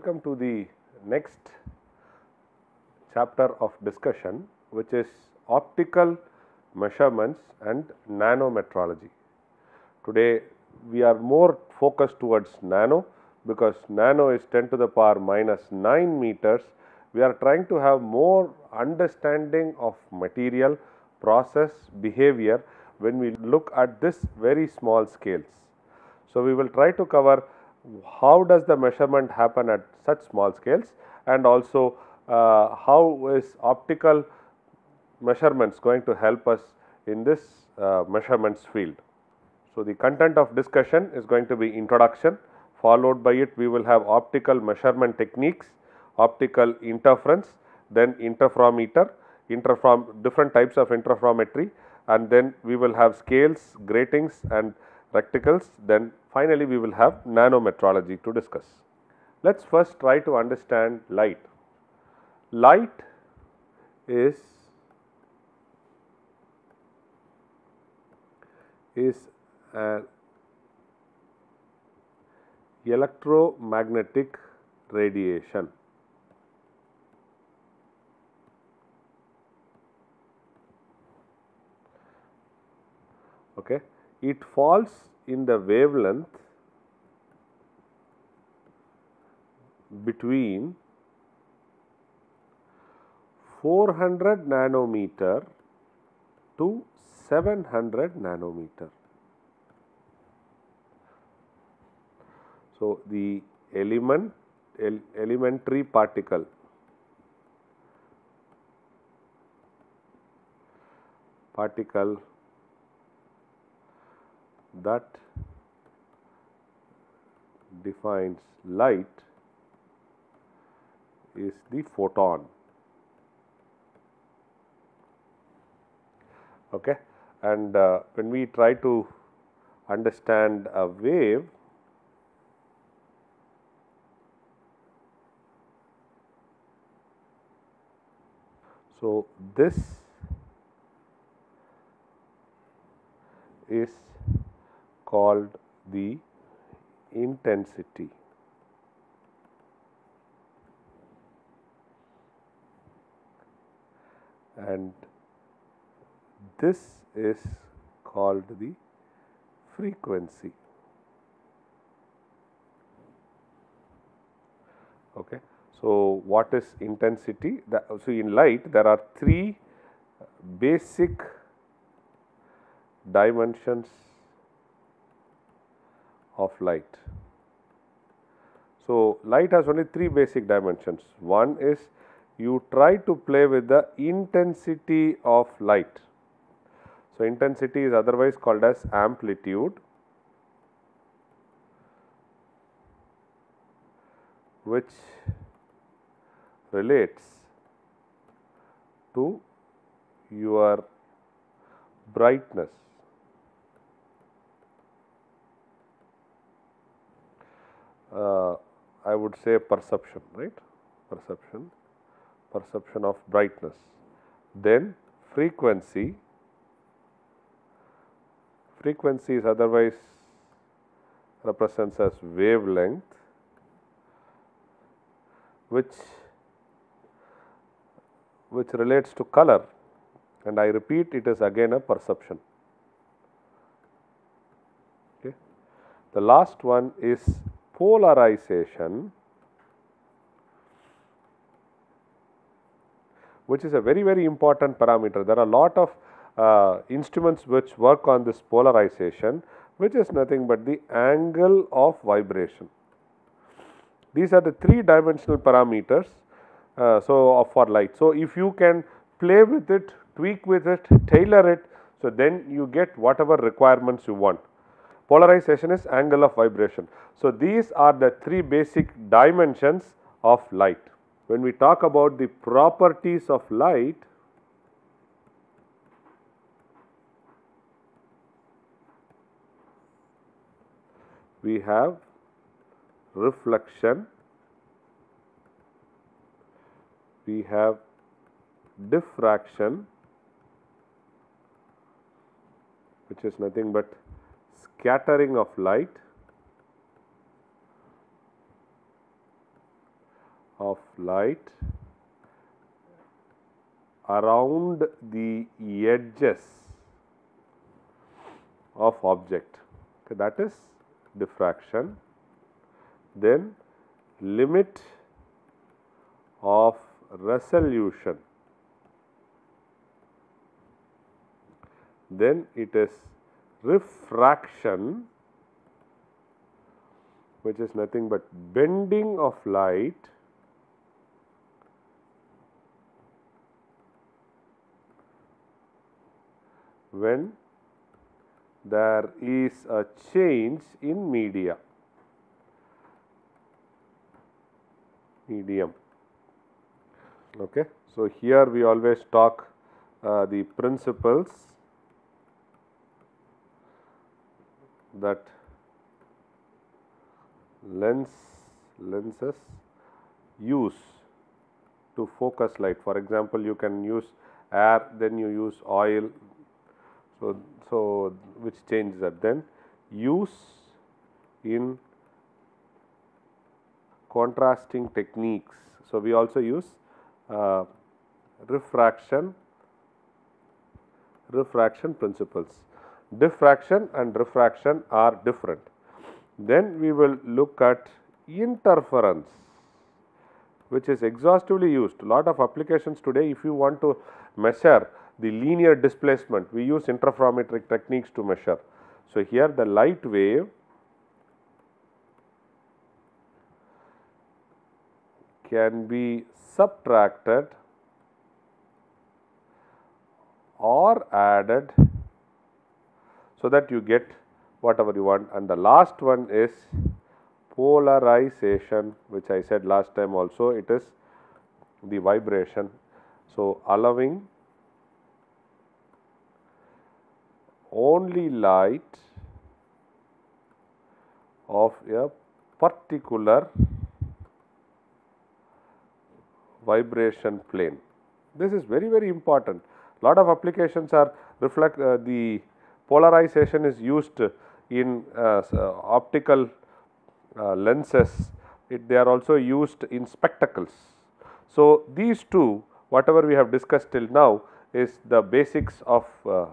welcome to the next chapter of discussion, which is optical measurements and nanometrology. Today we are more focused towards nano because nano is 10 to the power minus 9 meters. We are trying to have more understanding of material, process, behavior when we look at this very small scales. So, we will try to cover how does the measurement happen at such small scales, and also how is optical measurements going to help us in this measurements field. So, the content of discussion is going to be introduction, followed by it we will have optical measurement techniques, optical interference, then interferometer, different types of interferometry, and then we will have scales, gratings and recticles, then finally we will have nanometrology to discuss. Let us first try to understand light. Light is an electromagnetic radiation. Okay. It falls in the wavelength between 400 nanometer to 700 nanometer. So, the elementary particle that defines light is the photon. Okay. And when we try to understand a wave, so this is called the intensity. And this is called the frequency. Okay. So, what is intensity? So, in light there are three basic dimensions of light. So, light has only three basic dimensions. One is you try to play with the intensity of light. So, intensity is otherwise called as amplitude, which relates to your brightness. I would say perception, right? Perception of brightness. Then frequency is otherwise represents as wavelength, which relates to color, and I repeat, it is again a perception. Okay. The last one is polarization, which is a very important parameter. There are a lot of instruments which work on this polarization, which is nothing but the angle of vibration. These are the three dimensional parameters for light. So, if you can play with it, tweak with it, tailor it, so then you get whatever requirements you want. Polarization is angle of vibration. So, these are the three basic dimensions of light. When we talk about the properties of light, we have reflection, we have diffraction, which is nothing but scattering of light, of light around the edges of object. Okay, that is diffraction. Then limit of resolution. Then it is refraction, which is nothing but bending of light when there is a change in medium. Okay. So, here we always talk the principles that lenses use to focus light. For example, you can use air, then you use oil, so which changes that. Then use in contrasting techniques. So, we also use refraction principles. Diffraction and refraction are different. Then we will look at interference, which is exhaustively used. A lot of applications today, if you want to measure the linear displacement, we use interferometric techniques to measure. So, here the light wave can be subtracted or added so that you get whatever you want. And the last one is polarization, which I said last time also, it is the vibration. So, allowing only light of a particular vibration plane. This is very, very important. Lot of applications are the polarization is used in optical lenses. They are also used in spectacles. So, these two, whatever we have discussed till now, is the basics of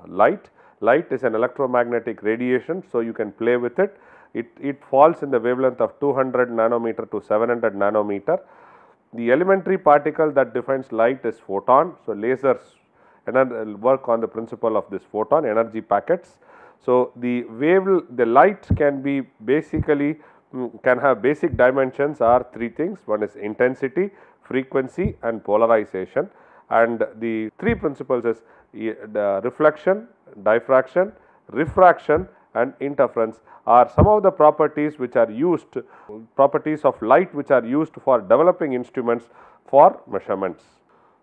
light. Light is an electromagnetic radiation, so you can play with it. It falls in the wavelength of 200 nanometer to 700 nanometer. The elementary particle that defines light is photon. So, lasers work on the principle of this photon, energy packets. So, the light can be basically can have basic dimensions are three things. One is intensity, frequency and polarization, and the three principles is the reflection, diffraction, refraction and interference are some of the properties which are used, properties of light which are used for developing instruments for measurements.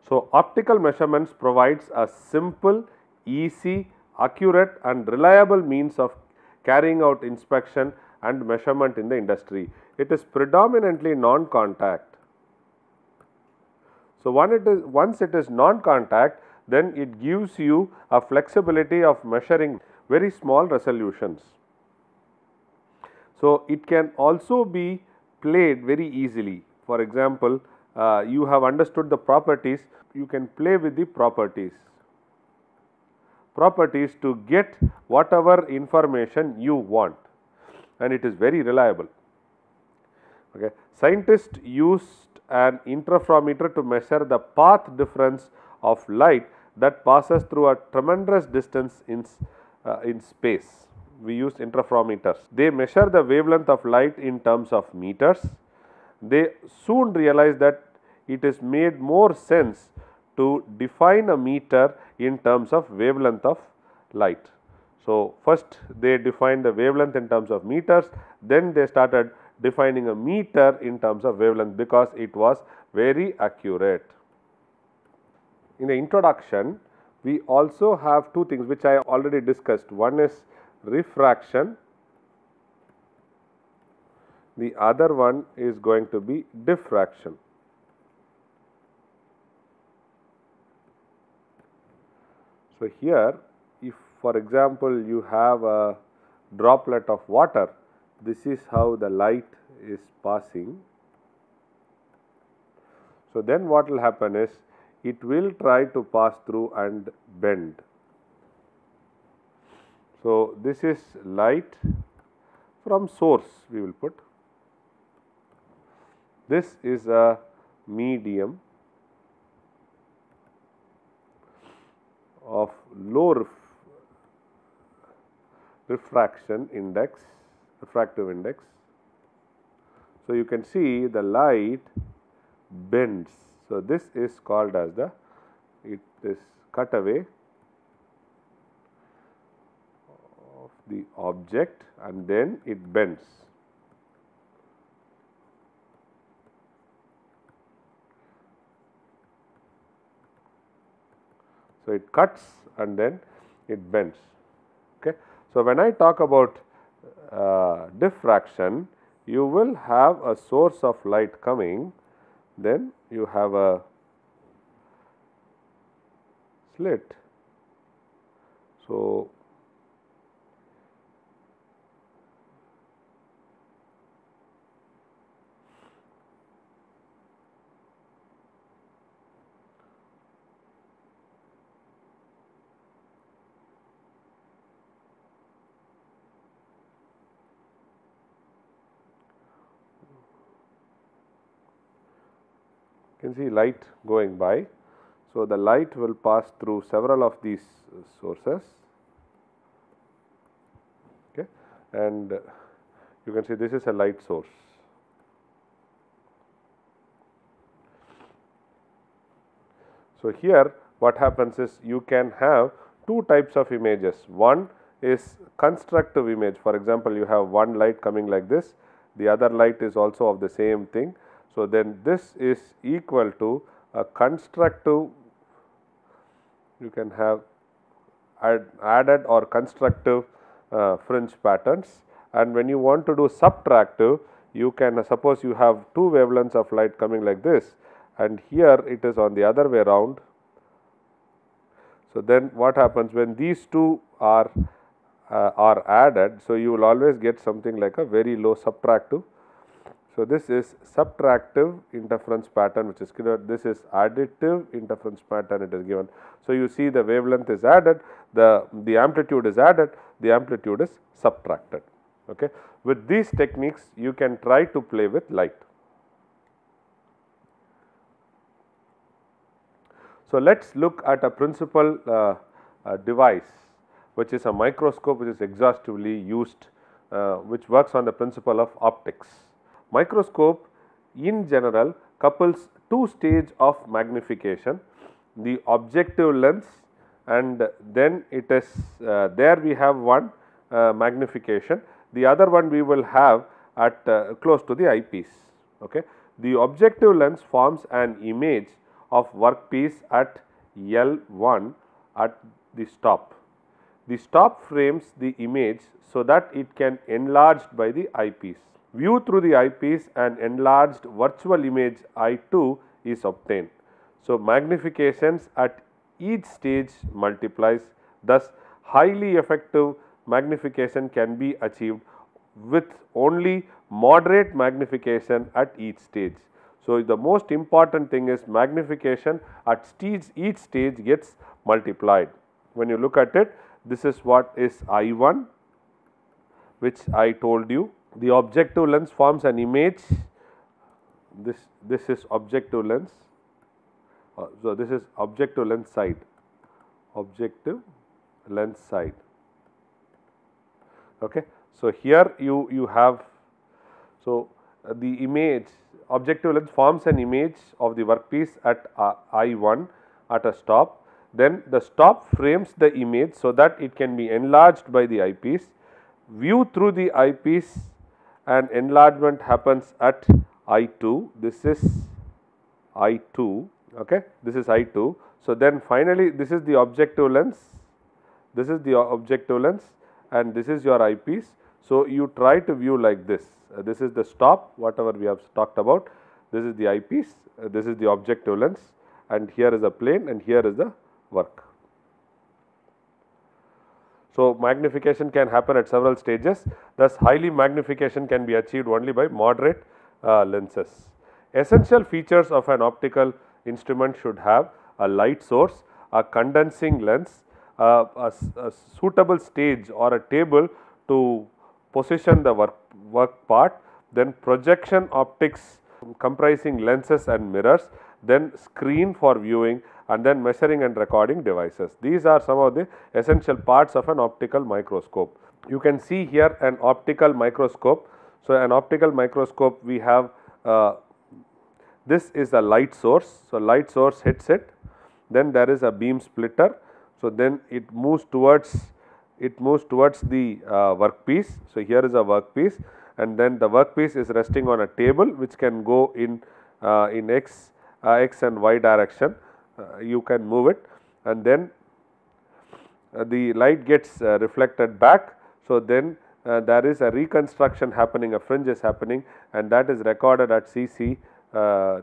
So, optical measurements provides a simple, easy, accurate and reliable means of carrying out inspection and measurement in the industry. It is predominantly non-contact. So, once it is non-contact, then it gives you a flexibility of measuring very small resolutions. So, it can also be played very easily. For example, you have understood the properties, you can play with the properties to get whatever information you want, and it is very reliable. Okay. Scientists used an interferometer to measure the path difference of light that passes through a tremendous distance in space. We use interferometers. They measure the wavelength of light in terms of meters. They soon realized that it is made more sense to define a meter in terms of wavelength of light. So, first they defined the wavelength in terms of meters, then they started defining a meter in terms of wavelength because it was very accurate. In the introduction, we also have two things which I already discussed. One is refraction, the other one is going to be diffraction. So, here if for example, you have a droplet of water, this is how the light is passing. So then what will happen is it will try to pass through and bend. So this is light from source, we will put. This is a medium of low refractive index. So you can see the light bends. So this is called as it is cutaway of the object and then it bends. So it cuts and then it bends. Okay. So when I talk about diffraction, you will have a source of light coming, then you have a slit. So you can see light going by. So the light will pass through several of these sources, okay, and you can see this is a light source. So here what happens is you can have two types of images. One is constructive image. For example, you have one light coming like this, the other light is also of the same thing. So then this is equal to a constructive, you can have added or constructive fringe patterns, and when you want to do subtractive, you can suppose you have two wavelengths of light coming like this and here it is on the other way around. So then what happens when these two are added, so you will always get something like a very low subtractive. So this is subtractive interference pattern which is given, this is additive interference pattern it is given. So you see the wavelength is added, the amplitude is added, the amplitude is subtracted. Okay. With these techniques you can try to play with light. So let us look at a principal device which is a microscope which is exhaustively used, which works on the principle of optics. Microscope in general couples two stages of magnification, the objective lens and then it is there we have one magnification, the other one we will have at close to the eyepiece. Okay. The objective lens forms an image of workpiece at L1 at the stop. The stop frames the image so that it can enlarged by the eyepiece. View through the eyepiece and enlarged virtual image I2 is obtained. So magnifications at each stage multiplies, thus highly effective magnification can be achieved with only moderate magnification at each stage. So the most important thing is magnification at each stage gets multiplied. When you look at it, this is what is I1 which I told you. The objective lens forms an image, this is objective lens, so this is objective lens side, okay. So here you have, so the image, objective lens forms an image of the workpiece at I1 at a stop, then the stop frames the image so that it can be enlarged by the eyepiece. View through the eyepiece and enlargement happens at I2, this is I2, okay, this is I2. So then finally this is the objective lens, and this is your eyepiece. So you try to view like this, this is the stop whatever we have talked about, this is the eyepiece, this is the objective lens and here is a plane and here is the work. So magnification can happen at several stages, thus highly magnification can be achieved only by moderate lenses. Essential features of an optical instrument should have a light source, a condensing lens, a suitable stage or a table to position the work part, then projection optics comprising lenses and mirrors, then screen for viewing, and then measuring and recording devices. These are some of the essential parts of an optical microscope. You can see here an optical microscope. So, an optical microscope, we have this is a light source. So, light source hits it, then there is a beam splitter. So, then it moves towards the workpiece. So, here is a workpiece, and then the workpiece is resting on a table which can go in x and y direction. You can move it, and then the light gets reflected back. So, then there is a reconstruction happening, a fringe is happening, and that is recorded at CC,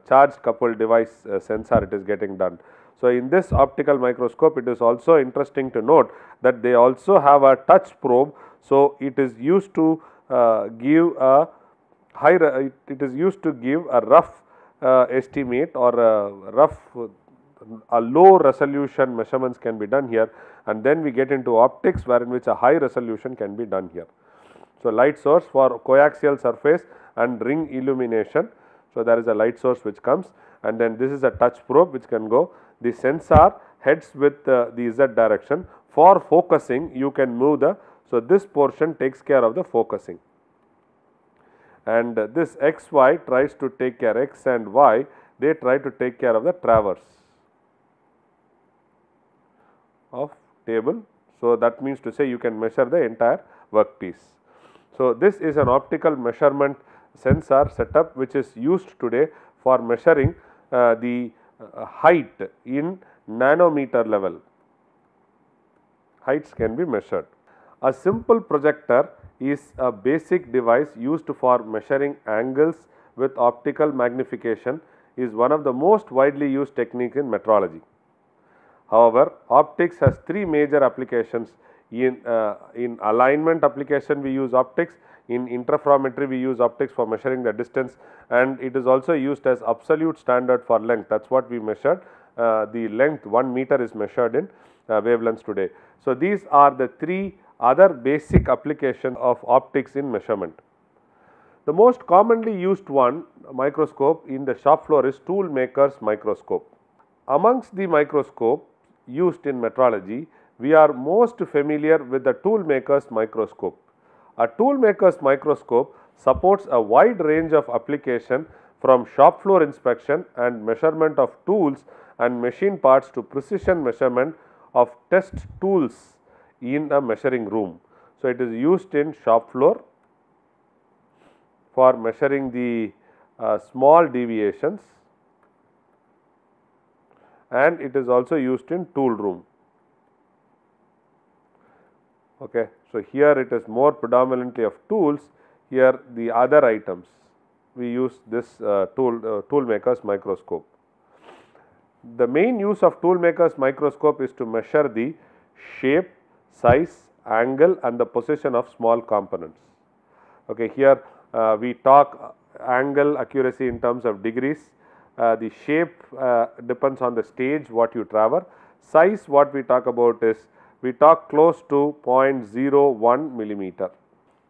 charge coupled device sensor, it is getting done. So, in this optical microscope, it is also interesting to note that they also have a touch probe. So, it is used to give a rough estimate, or a low resolution measurements can be done here, and then we get into optics, wherein which a high resolution can be done here. So, light source for coaxial surface and ring illumination. So, there is a light source which comes, and then this is a touch probe which can go. The sensor heads with the Z direction. For focusing, you can move the, so this portion takes care of the focusing, and this XY tries to take care, X and Y, they try to take care of the traverse of table. So, that means to say you can measure the entire workpiece. So, this is an optical measurement sensor setup which is used today for measuring the height in nanometer level. Heights can be measured. A simple projector is a basic device used for measuring angles with optical magnification, is one of the most widely used techniques in metrology. However, optics has three major applications. In alignment application, we use optics. In interferometry, we use optics for measuring the distance, and it is also used as absolute standard for length. That is what we measured. The length 1 meter is measured in wavelengths today. So, these are the three other basic applications of optics in measurement. The most commonly used one microscope in the shop floor is tool maker's microscope. Amongst the microscope used in metrology, we are most familiar with the tool maker's microscope. A tool maker's microscope supports a wide range of application, from shop floor inspection and measurement of tools and machine parts to precision measurement of test tools in a measuring room. So, it is used in shop floor for measuring the small deviations, and it is also used in tool room. Okay. So, here it is more predominantly of tools, here the other items we use this tool maker's microscope. The main use of tool maker's microscope is to measure the shape, size, angle and the position of small components. Okay. Here we talk angle accuracy in terms of degrees, the shape depends on the stage what you traverse. Size, what we talk about is, we talk close to 0.01 millimeter.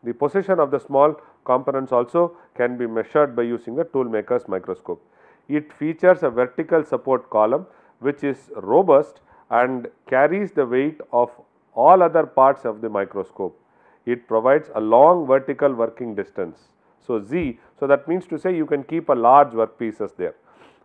The position of the small components also can be measured by using the tool maker's microscope. It features a vertical support column which is robust and carries the weight of all other parts of the microscope. It provides a long vertical working distance. So, Z, so that means to say you can keep a large workpieces there.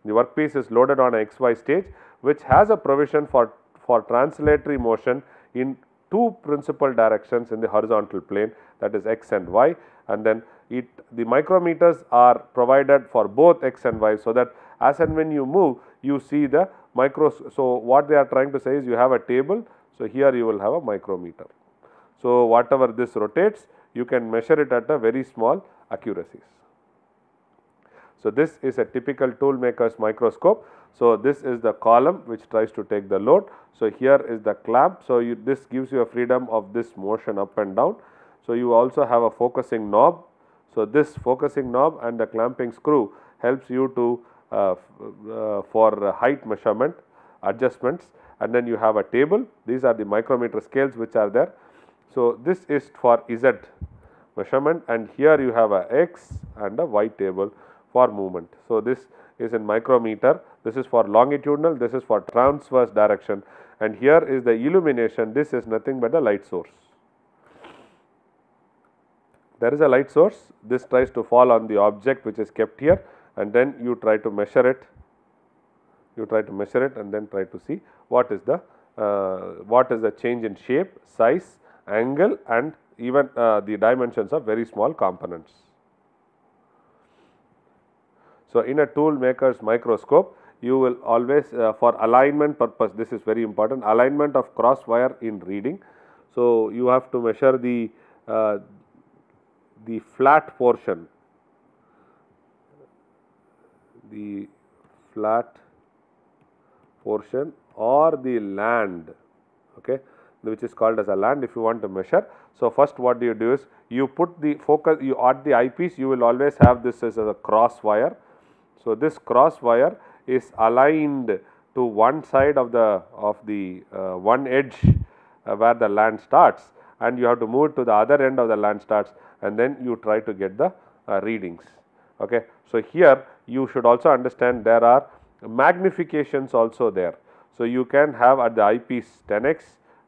The workpiece is loaded on a XY stage which has a provision for translatory motion in two principal directions in the horizontal plane, that is X and Y, and then the micrometers are provided for both X and Y, so that as and when you move you see the micros. So, what they are trying to say is you have a table, so here you will have a micrometer. So, whatever this rotates you can measure it at a very small accuracies. So, this is a typical tool maker's microscope. So, this is the column which tries to take the load. So, here is the clamp. So, this gives you a freedom of this motion up and down. So, you also have a focusing knob. So, this focusing knob and the clamping screw helps you to for height measurement adjustments, and then you have a table. These are the micrometer scales which are there. So, this is for Z measurement, and here you have a X and a Y table for movement. So, this is in micrometer, this is for longitudinal, this is for transverse direction, and here is the illumination. This is nothing but the light source. There is a light source, this tries to fall on the object which is kept here, and then you try to measure it, and then try to see what is the change in shape, size, angle, and even the dimensions of very small components. So, in a tool maker's microscope, you will always for alignment purpose, this is very important, alignment of cross wire in reading. So, you have to measure the flat portion, or the land, okay, which is called as a land if you want to measure. So, first what do you do is you put the focus, you at the eyepiece, you will always have this as a cross wire. So, this cross wire is aligned to one side of the one edge where the land starts, and you have to move it to the other end of the land starts, and then you try to get the readings. Okay. So, here you should also understand there are magnifications also there. So, you can have at the eyepiece 10x,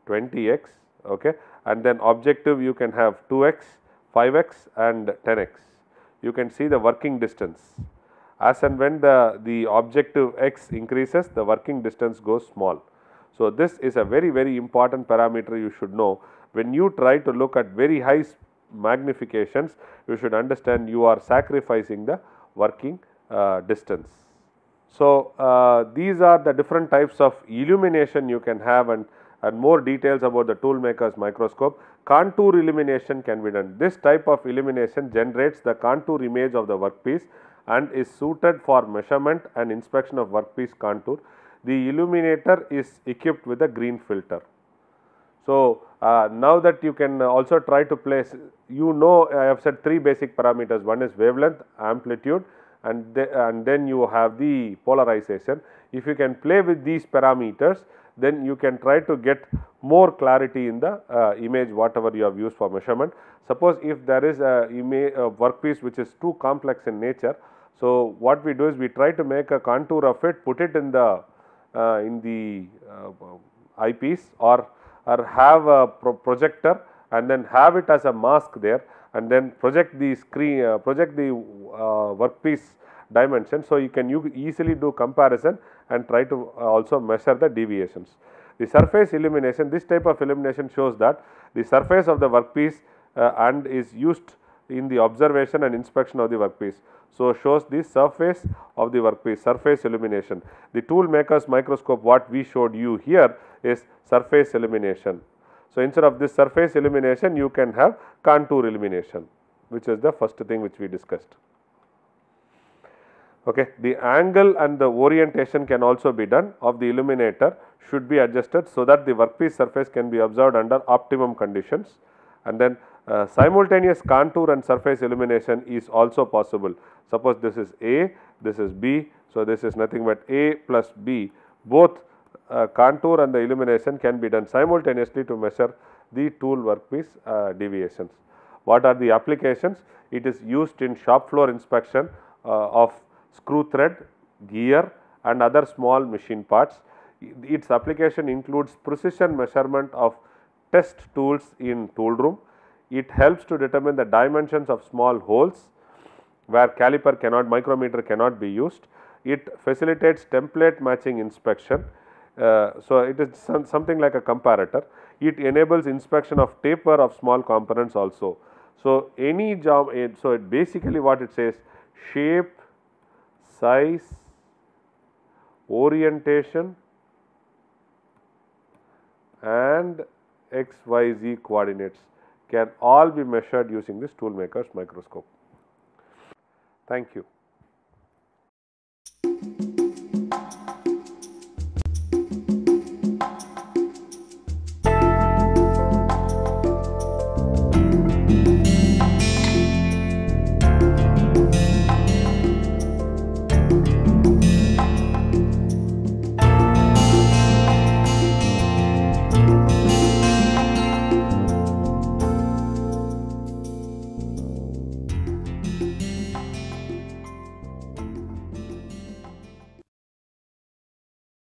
20x, okay, and then objective you can have 2x, 5x and 10x. You can see the working distance. As and when the objective x increases, the working distance goes small. So, this is a very important parameter you should know. When you try to look at very high magnifications, you should understand you are sacrificing the working distance. So, these are the different types of illumination you can have, and more details about the tool maker's microscope. Contour illumination can be done. This type of illumination generates the contour image of the workpiece and is suited for measurement and inspection of workpiece contour. The illuminator is equipped with a green filter. So, now that you can also try to place, I have said 3 basic parameters. One is wavelength, amplitude, and then you have the polarization. If you can play with these parameters, then you can try to get more clarity in the image whatever you have used for measurement. Suppose if there is a workpiece which is too complex in nature, so what we do is we try to make a contour of it, put it in the eyepiece, or have a projector and then have it as a mask there, and then project the screen, workpiece dimension. So, you can easily do comparison and try to also measure the deviations. The surface illumination, this type of illumination shows that the surface of the workpiece and is used in the observation and inspection of the workpiece. So, shows the surface of the workpiece, surface illumination. The tool maker's microscope, what we showed you here is surface illumination. So, instead of this surface illumination, you can have contour illumination, which is the first thing which we discussed. Okay. The angle and the orientation can also be done of the illuminator, should be adjusted so that the workpiece surface can be observed under optimum conditions, and then simultaneous contour and surface illumination is also possible. Suppose this is A, this is B. So, this is nothing but A plus B, both contour and the illumination can be done simultaneously to measure the tool workpiece deviations. What are the applications? It is used in shop floor inspection of screw thread, gear and other small machine parts. Its application includes precision measurement of test tools in tool room. It helps to determine the dimensions of small holes where micrometer cannot be used. It facilitates template matching inspection. So, it is something like a comparator. It enables inspection of taper of small components also. So, so basically what it says, shape, size, orientation and XYZ coordinates can all be measured using this tool maker's microscope. Thank you.